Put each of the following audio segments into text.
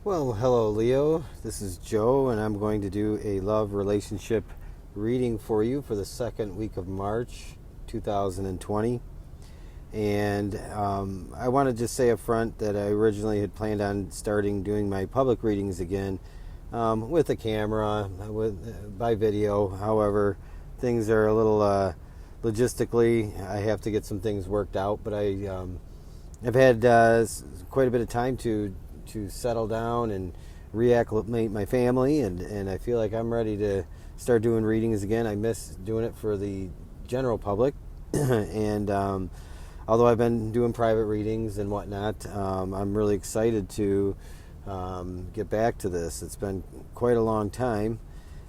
Well, hello, Leo. This is Joe, and I'm going to do a love relationship reading for you for the second week of March 2020. And I want to just say up front that I originally had planned on starting doing my public readings again with a camera, by video. However, things are a little logistically, I have to get some things worked out, but I've had quite a bit of time to settle down and reacclimate my family, and I feel like I'm ready to start doing readings again. I miss doing it for the general public, and although I've been doing private readings and whatnot, I'm really excited to get back to this. It's been quite a long time,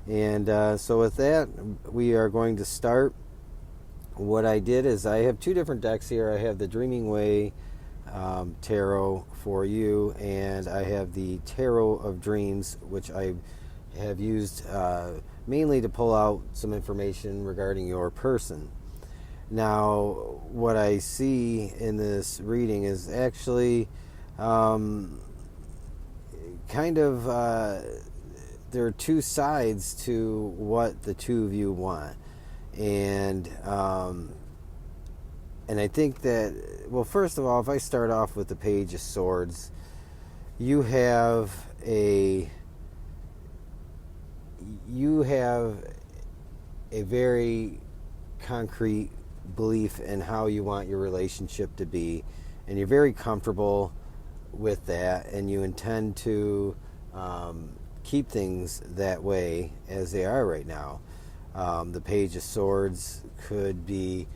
and so with that, we are going to start. What I did is I have two different decks here. I have the Dreaming Way tarot for you, and I have the Tarot of Dreams, which I have used mainly to pull out some information regarding your person. Now, what I see in this reading is actually kind of there are two sides to what the two of you want, and I think that, well, first of all, if I start off with the Page of Swords, you have a very concrete belief in how you want your relationship to be, and you're very comfortable with that, and you intend to keep things that way as they are right now. The Page of Swords could be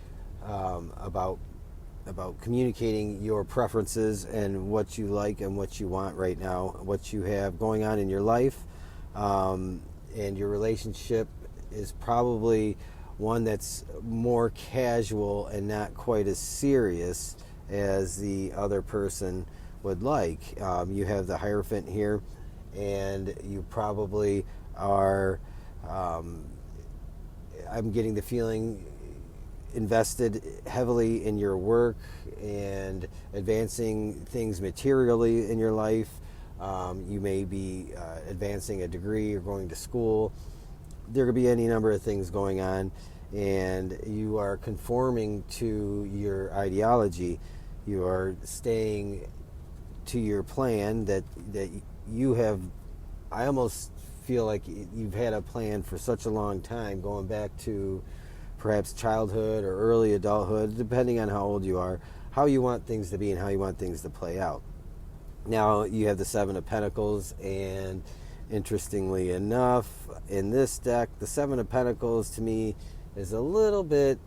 about communicating your preferences and what you like and what you want right now, what you have going on in your life, and your relationship is probably one that's more casual and not quite as serious as the other person would like. You have the Hierophant here, and you probably are, I'm getting the feeling, invested heavily in your work and advancing things materially in your life. You may be advancing a degree or going to school. There could be any number of things going on, and you are conforming to your ideology. You are staying to your plan that you have. I almost feel like you've had a plan for such a long time, going back to perhaps childhood or early adulthood, depending on how old you are, how you want things to be and how you want things to play out. Now, you have the Seven of Pentacles, and interestingly enough, in this deck, the Seven of Pentacles to me is a little bit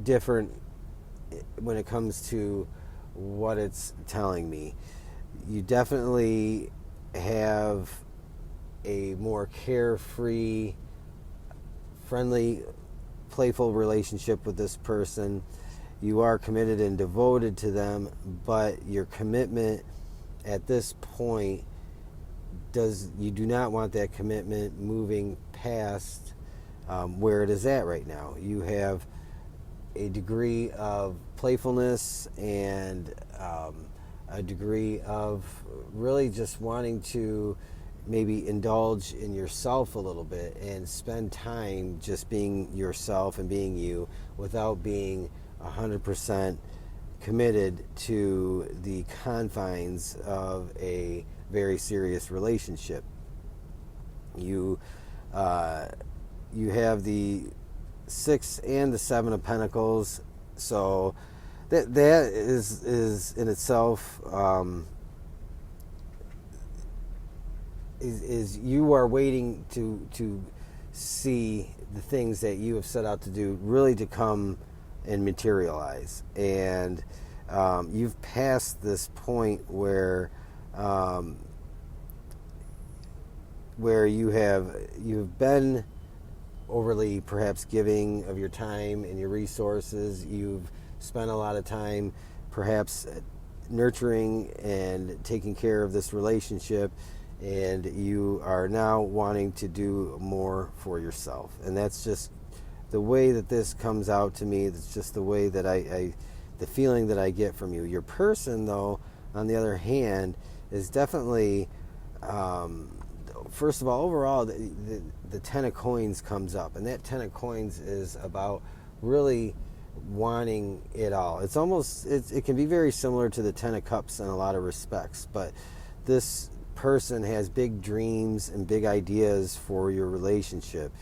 different when it comes to what it's telling me. You definitely have a more carefree, friendly, playful relationship with this person. You are committed and devoted to them, but your commitment at this point you do not want that commitment moving past where it is at right now. You have a degree of playfulness and a degree of really just wanting to maybe indulge in yourself a little bit and spend time just being yourself and being you without being 100% committed to the confines of a very serious relationship. You have the Six and the Seven of Pentacles, so that is in itself is you are waiting to see the things that you have set out to do really to come and materialize, and you've passed this point where you've been overly perhaps giving of your time and your resources. You've spent a lot of time perhaps nurturing and taking care of this relationship, and you are now wanting to do more for yourself. And that's just the way that this comes out to me. That's just the way that the feeling that I get from you. Your person, though, on the other hand, is definitely first of all, overall, the Ten of Coins comes up, and that Ten of Coins is about really wanting it all. It's almost, it can be very similar to the Ten of Cups in a lot of respects, but this person has big dreams and big ideas for your relationship.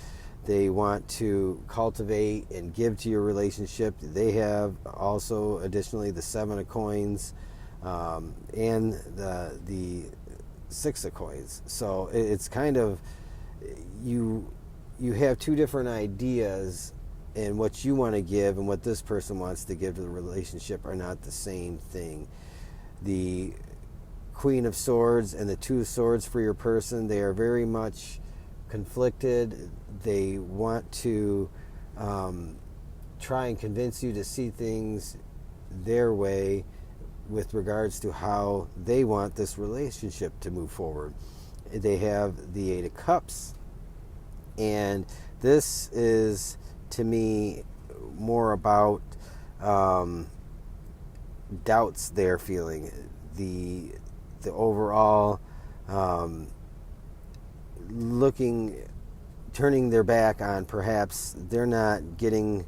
They want to cultivate and give to your relationship. They have also additionally the Seven of Coins and the Six of Coins. So it's kind of, you have two different ideas, and what you want to give and what this person wants to give to the relationship are not the same thing. The Queen of Swords and the Two of Swords for your person, they are very much conflicted. They want to try and convince you to see things their way with regards to how they want this relationship to move forward. They have the Eight of Cups, and this is, to me, more about doubts they're feeling, the overall turning their back on, perhaps they're not getting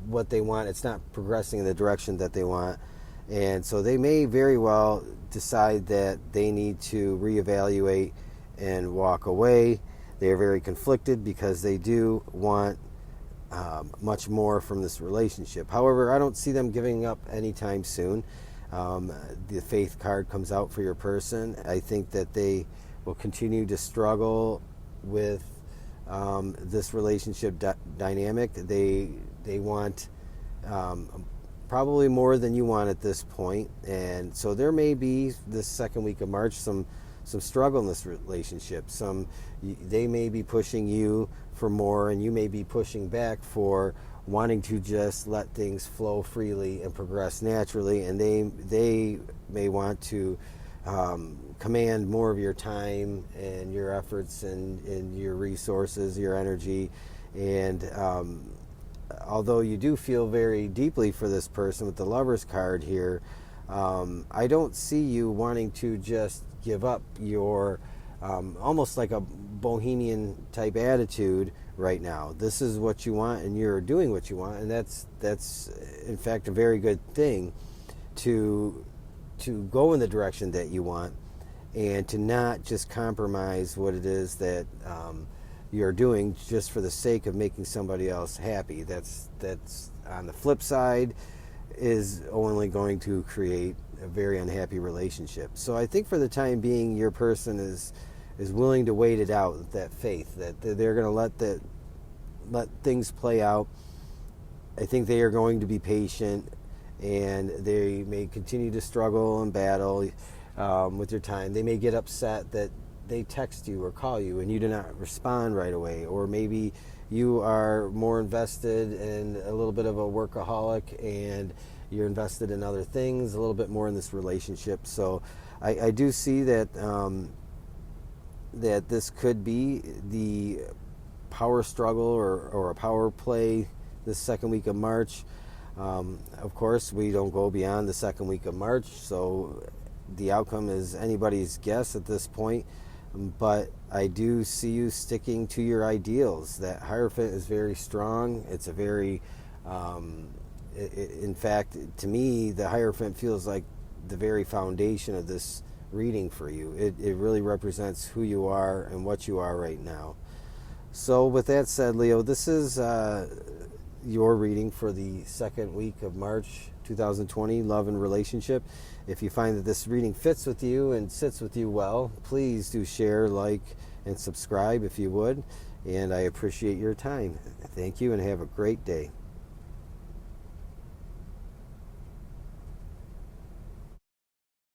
what they want. It's not progressing in the direction that they want. And so they may very well decide that they need to reevaluate and walk away. They are very conflicted because they do want much more from this relationship. However, I don't see them giving up anytime soon. The Faith card comes out for your person. I think that they will continue to struggle with this relationship dynamic. They want probably more than you want at this point, and so there may be this second week of March some struggle in this relationship. They may be pushing you for more, and you may be pushing back for wanting to just let things flow freely and progress naturally, and they may want to command more of your time and your efforts and your resources, your energy. And although you do feel very deeply for this person with the Lover's card here, I don't see you wanting to just give up your almost like a bohemian type attitude right now. This is what you want, and you're doing what you want, and that's in fact a very good thing, to go in the direction that you want and to not just compromise what it is that you're doing just for the sake of making somebody else happy. That's on the flip side is only going to create a very unhappy relationship. So I think for the time being, your person is willing to wait it out with that faith that they're going to let things play out. I think they are going to be patient, and they may continue to struggle and battle with your time. They may get upset that they text you or call you and you do not respond right away, or maybe you are more invested and a little bit of a workaholic and you're invested in other things a little bit more in this relationship. So I do see that that this could be the power struggle or a power play this second week of March. Of course, we don't go beyond the second week of March, so the outcome is anybody's guess at this point. But I do see you sticking to your ideals. That Hierophant is very strong. It's a very, in fact, to me, the Hierophant feels like the very foundation of this reading for you. It really represents who you are and what you are right now. So with that said, Leo, this is your reading for the second week of March 2020, love and relationship. If you find that this reading fits with you and sits with you well, please do share, like, and subscribe if you would. And I appreciate your time. Thank you, and have a great day.